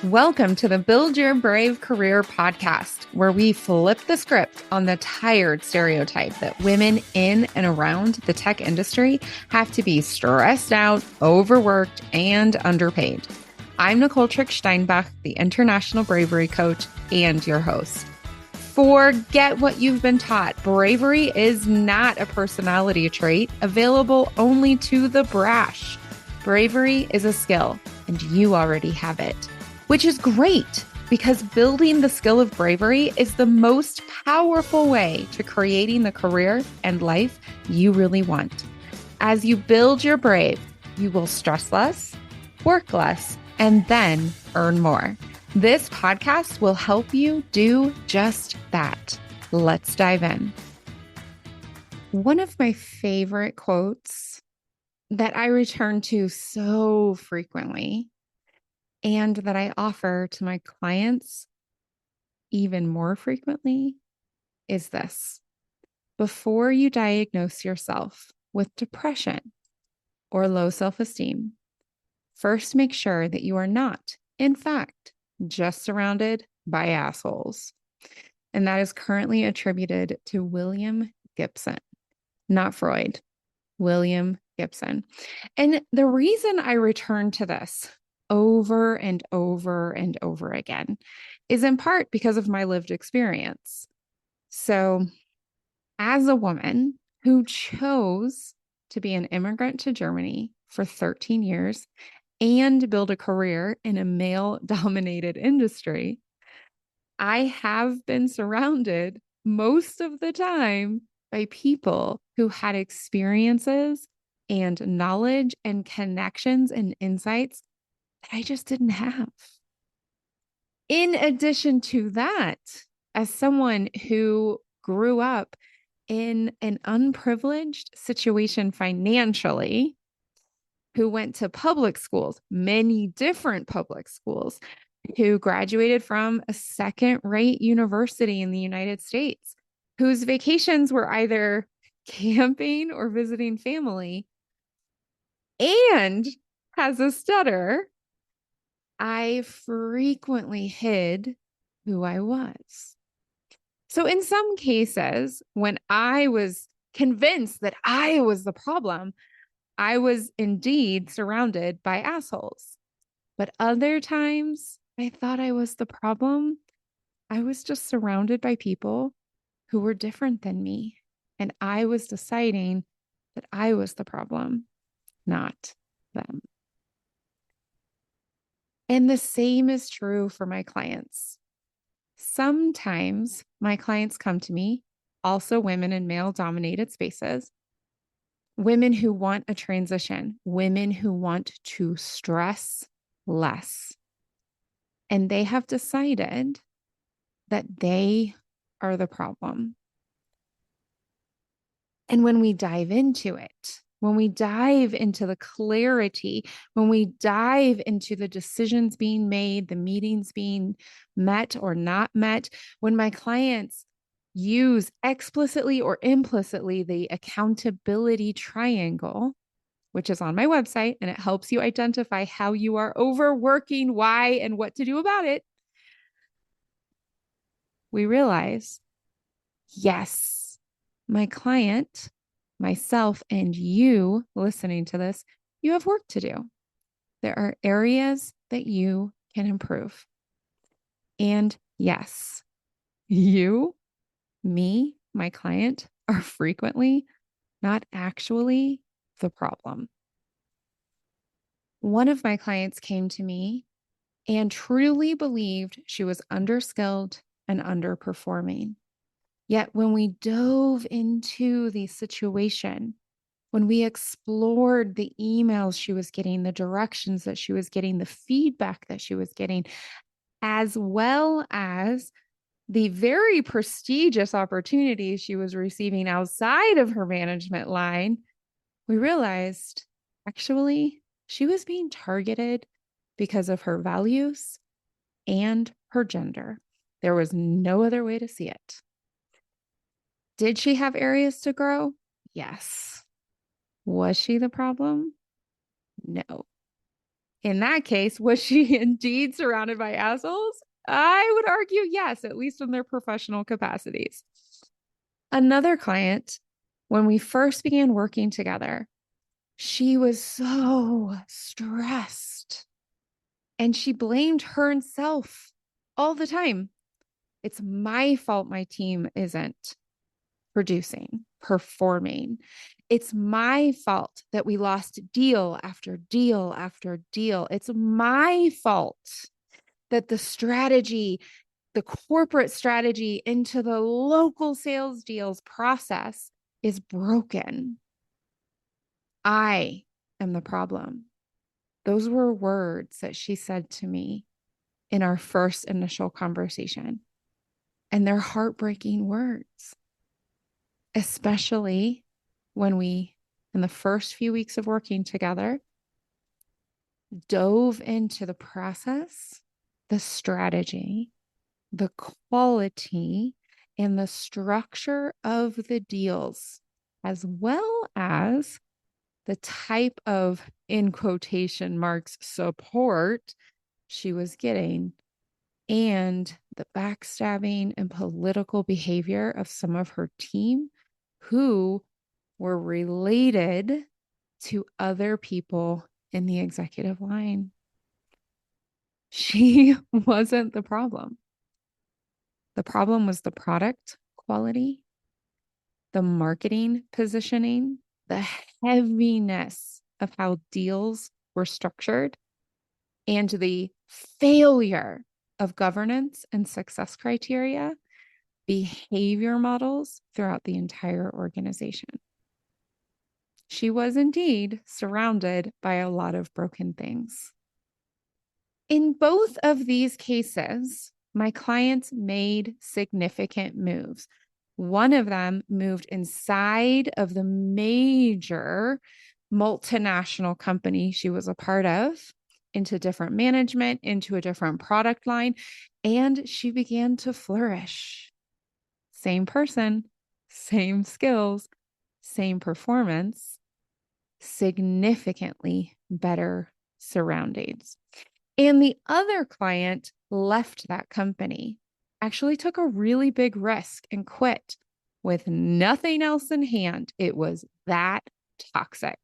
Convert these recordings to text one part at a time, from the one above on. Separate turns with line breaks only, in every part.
Welcome to the Build Your Brave Career podcast, where we flip the script on the tired stereotype that women in and around the tech industry have to be stressed out, overworked, and underpaid. I'm Nicole Trick Steinbach, the International Bravery Coach and your host. Forget what you've been taught. Bravery is not a personality trait available only to the brash. Bravery is a skill, and you already have it. Which is great because building the skill of bravery is the most powerful way to creating the career and life you really want. As you build your brave, you will stress less, work less, and then earn more. This podcast will help you do just that. Let's dive in. One of my favorite quotes that I return to so frequently and that I offer to my clients even more frequently is this. Before you diagnose yourself with depression or low self-esteem, first make sure that you are not, in fact, just surrounded by assholes. And that is currently attributed to William Gibson, not Freud, William Gibson. And the reason I return to this over and over and over again is in part because of my lived experience. So, as a woman who chose to be an immigrant to Germany for 13 years and build a career in a male-dominated industry, I have been surrounded most of the time by people who had experiences and knowledge and connections and insights that I just didn't have. In addition to that, as someone who grew up in an unprivileged situation financially, who went to public schools, many different public schools, who graduated from a second-rate university in the United States, whose vacations were either camping or visiting family, and has a stutter, I frequently hid who I was. So in some cases, when I was convinced that I was the problem, I was indeed surrounded by assholes. But other times, I thought I was the problem. I was just surrounded by people who were different than me. And I was deciding that I was the problem, not them. And the same is true for my clients. Sometimes my clients come to me, also women in male-dominated spaces, women who want a transition, women who want to stress less. And they have decided that they are the problem. And when we dive into it, when we dive into the clarity, when we dive into the decisions being made, the meetings being met or not met, when my clients use explicitly or implicitly the accountability triangle, which is on my website, and it helps you identify how you are overworking, why, and what to do about it, we realize, yes, my client, myself, and you listening to this, you have work to do. There are areas that you can improve. And yes, you, me, my client are frequently, not actually, the problem. One of my clients came to me and truly believed she was underskilled and underperforming. Yet when we dove into the situation, when we explored the emails she was getting, the directions that she was getting, the feedback that she was getting, as well as the very prestigious opportunities she was receiving outside of her management line, we realized actually she was being targeted because of her values and her gender. There was no other way to see it. Did she have areas to grow? Yes. Was she the problem? No. In that case, was she indeed surrounded by assholes? I would argue yes, at least in their professional capacities. Another client, when we first began working together, she was so stressed and she blamed herself all the time. It's my fault my team isn't producing, performing. It's my fault that we lost deal after deal after deal. It's my fault that the strategy, the corporate strategy into the local sales deals process is broken. I am the problem. Those were words that she said to me in our first initial conversation. And they're heartbreaking words, especially when we, in the first few weeks of working together, dove into the process, the strategy, the quality, and the structure of the deals, as well as the type of, in quotation marks, support she was getting, and the backstabbing and political behavior of some of her team who were related to other people in the executive line. She wasn't the problem. The problem was the product quality, the marketing positioning, the heaviness of how deals were structured, and the failure of governance and success criteria, behavior models throughout the entire organization. She was indeed surrounded by a lot of broken things. In both of these cases, my clients made significant moves. One of them moved inside of the major multinational company she was a part of into different management, into a different product line, and she began to flourish. Same person, same skills, same performance, significantly better surroundings. And the other client left that company, actually took a really big risk and quit with nothing else in hand. It was that toxic.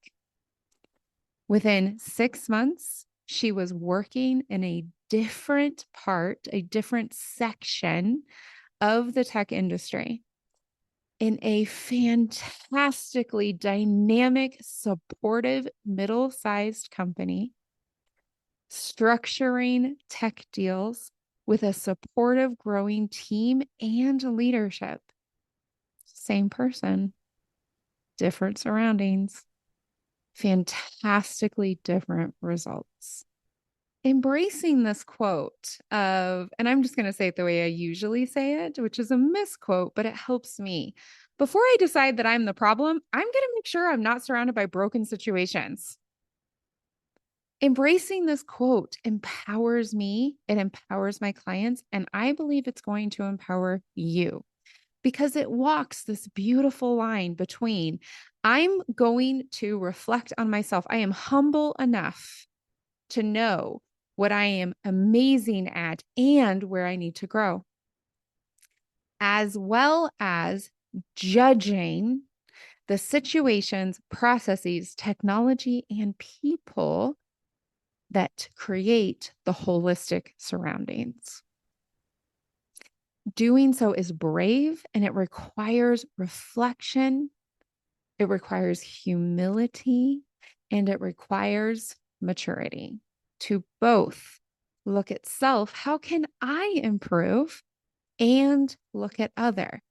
Within 6 months, she was working in a different part, a different section of the tech industry in a fantastically dynamic, supportive, middle-sized company, structuring tech deals with a supportive, growing team and leadership. Same person, different surroundings, fantastically different results. Embracing this quote of, and I'm just going to say it the way I usually say it, which is a misquote, but it helps me. Before I decide that I'm the problem, I'm going to make sure I'm not surrounded by broken situations. Embracing this quote empowers me, it empowers my clients, and I believe it's going to empower you because it walks this beautiful line between I'm going to reflect on myself. I am humble enough to know what I am amazing at and where I need to grow, as well as judging the situations, processes, technology, and people that create the holistic surroundings. Doing so is brave and it requires reflection, it requires humility, and it requires maturity to both look at self, how can I improve? And look at other,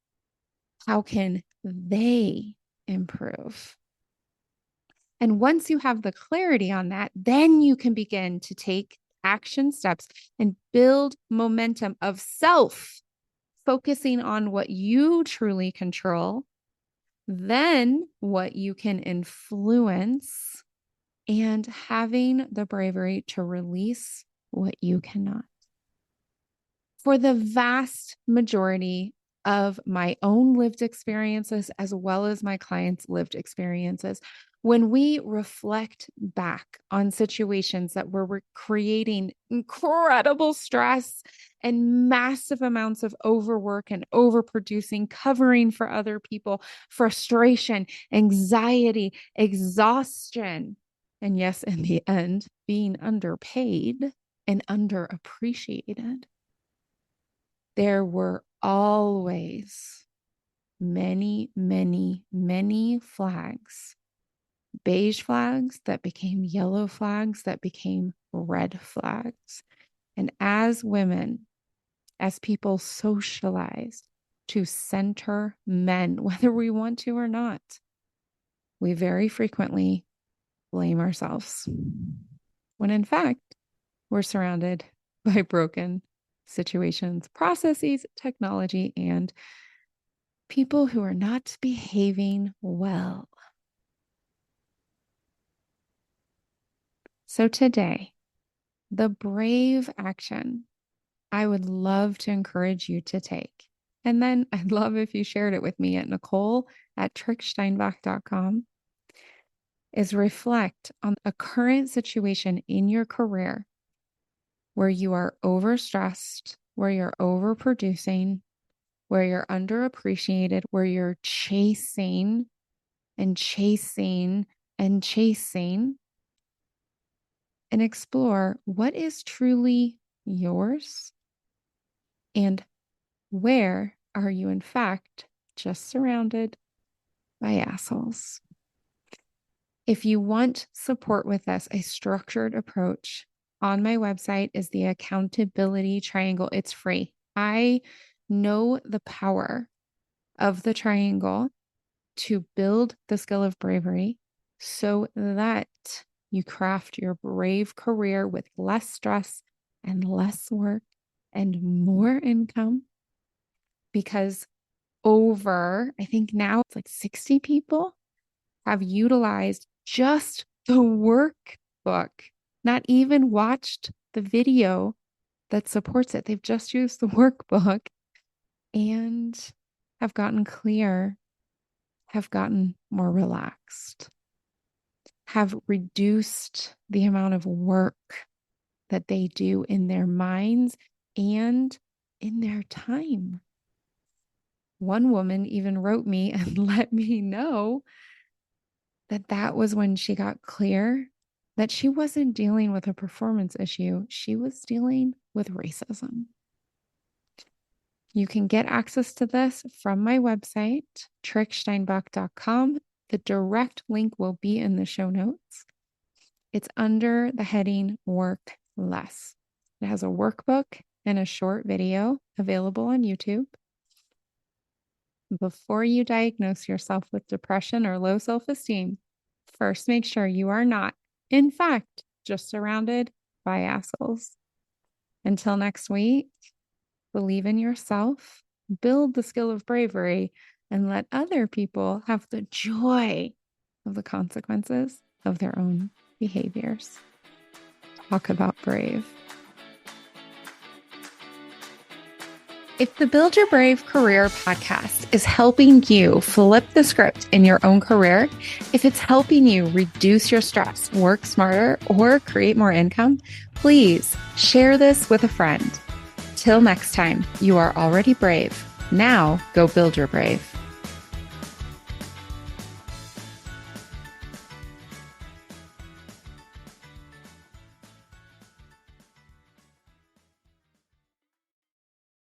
how can they improve? And once you have the clarity on that, then you can begin to take action steps and build momentum of self, focusing on what you truly control, then what you can influence, and having the bravery to release what you cannot. For the vast majority of my own lived experiences, as well as my clients' lived experiences, When we reflect back on situations that were creating incredible stress and massive amounts of overwork and overproducing, covering for other people, frustration, anxiety, exhaustion, and yes, in the end, being underpaid and underappreciated, there were always many, many, many flags. Beige flags that became yellow flags that became red flags. And as women, as people socialized to center men, whether we want to or not, we very frequently blame ourselves. When in fact, we're surrounded by broken situations, processes, technology, and people who are not behaving well. So today, the brave action I would love to encourage you to take. And then I'd love if you shared it with me at Nicole@tricksteinbach.com is reflect on a current situation in your career where you are overstressed, where you're overproducing, where you're underappreciated, where you're chasing and chasing and chasing, and explore what is truly yours and where are you, in fact, just surrounded by assholes. If you want support with this, a structured approach on my website is the accountability triangle. It's free. I know the power of the triangle to build the skill of bravery so that you craft your brave career with less stress and less work and more income. Because I think now it's like 60 people have utilized just the workbook, not even watched the video that supports it. They've just used the workbook and have gotten clear, have gotten more relaxed, have reduced the amount of work that they do in their minds and in their time. One woman even wrote me and let me know that was when she got clear that she wasn't dealing with a performance issue. She was dealing with racism. You can get access to this from my website, tricksteinbach.com. The direct link will be in the show notes. It's under the heading Work Less. It has a workbook and a short video available on YouTube. Before you diagnose yourself with depression or low self-esteem, first make sure you are not, in fact, just surrounded by assholes. Until next week, believe in yourself, build the skill of bravery, and let other people have the joy of the consequences of their own behaviors. Talk about brave. If the Build Your Brave Career podcast is helping you flip the script in your own career, if it's helping you reduce your stress, work smarter, or create more income, please share this with a friend. Till next time, you are already brave. Now go build your brave.